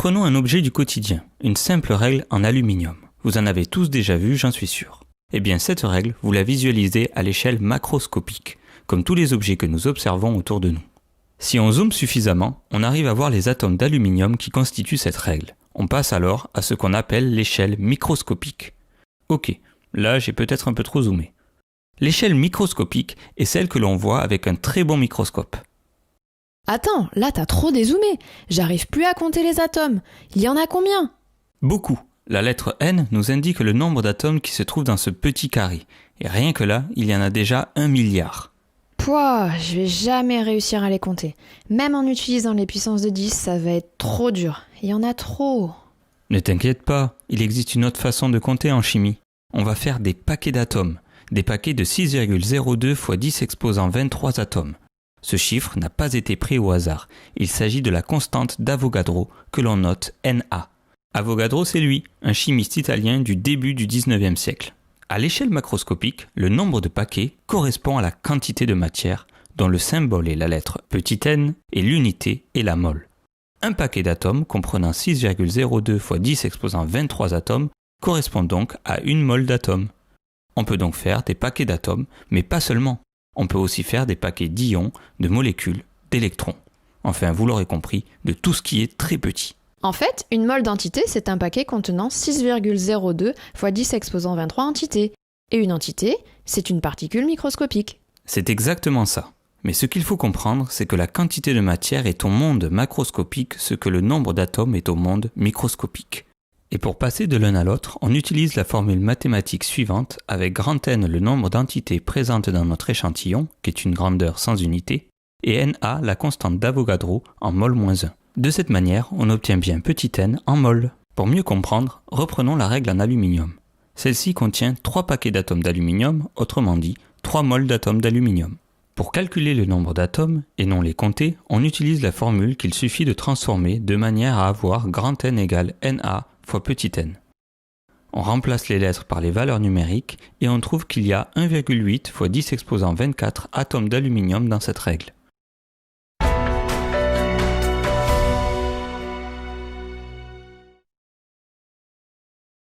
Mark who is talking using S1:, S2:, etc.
S1: Prenons un objet du quotidien, une simple règle en aluminium. Vous en avez tous déjà vu, j'en suis sûr. Eh bien, cette règle, vous la visualisez à l'échelle macroscopique, comme tous les objets que nous observons autour de nous. Si on zoome suffisamment, on arrive à voir les atomes d'aluminium qui constituent cette règle. On passe alors à ce qu'on appelle l'échelle microscopique. Ok, là j'ai peut-être un peu trop zoomé. L'échelle microscopique est celle que l'on voit avec un très bon microscope.
S2: Attends, là t'as trop dézoomé. J'arrive plus à compter les atomes. Il y en a combien?
S1: Beaucoup. La lettre N nous indique le nombre d'atomes qui se trouvent dans ce petit carré. Et rien que là, il y en a déjà 1 milliard.
S2: Pouah, je vais jamais réussir à les compter. Même en utilisant les puissances de 10, ça va être trop dur. Il y en a trop.
S1: Ne t'inquiète pas, il existe une autre façon de compter en chimie. On va faire des paquets d'atomes. Des paquets de 6,02 x 10 exposant 23 atomes. Ce chiffre n'a pas été pris au hasard. Il s'agit de la constante d'Avogadro que l'on note Na. Avogadro, c'est lui, un chimiste italien du début du 19e siècle. À l'échelle macroscopique, le nombre de paquets correspond à la quantité de matière dont le symbole est la lettre n et l'unité est la mole. Un paquet d'atomes comprenant 6,02 x 10 exposant 23 atomes correspond donc à une mole d'atomes. On peut donc faire des paquets d'atomes, mais pas seulement. On peut aussi faire des paquets d'ions, de molécules, d'électrons. Enfin, vous l'aurez compris, de tout ce qui est très petit.
S2: En fait, une mole d'entité, c'est un paquet contenant 6,02 x 10 exposant 23 entités. Et une entité, c'est une particule microscopique.
S1: C'est exactement ça. Mais ce qu'il faut comprendre, c'est que la quantité de matière est au monde macroscopique ce que le nombre d'atomes est au monde microscopique. Et pour passer de l'un à l'autre, on utilise la formule mathématique suivante avec grand N le nombre d'entités présentes dans notre échantillon, qui est une grandeur sans unité, et Na la constante d'Avogadro en mol-1. De cette manière, on obtient bien petit n en mol. Pour mieux comprendre, reprenons la règle en aluminium. Celle-ci contient 3 paquets d'atomes d'aluminium, autrement dit 3 moles d'atomes d'aluminium. Pour calculer le nombre d'atomes, et non les compter, on utilise la formule qu'il suffit de transformer de manière à avoir grand N égale Na fois petit n. On remplace les lettres par les valeurs numériques et on trouve qu'il y a 1,8 x 10 exposant 24 atomes d'aluminium dans cette règle.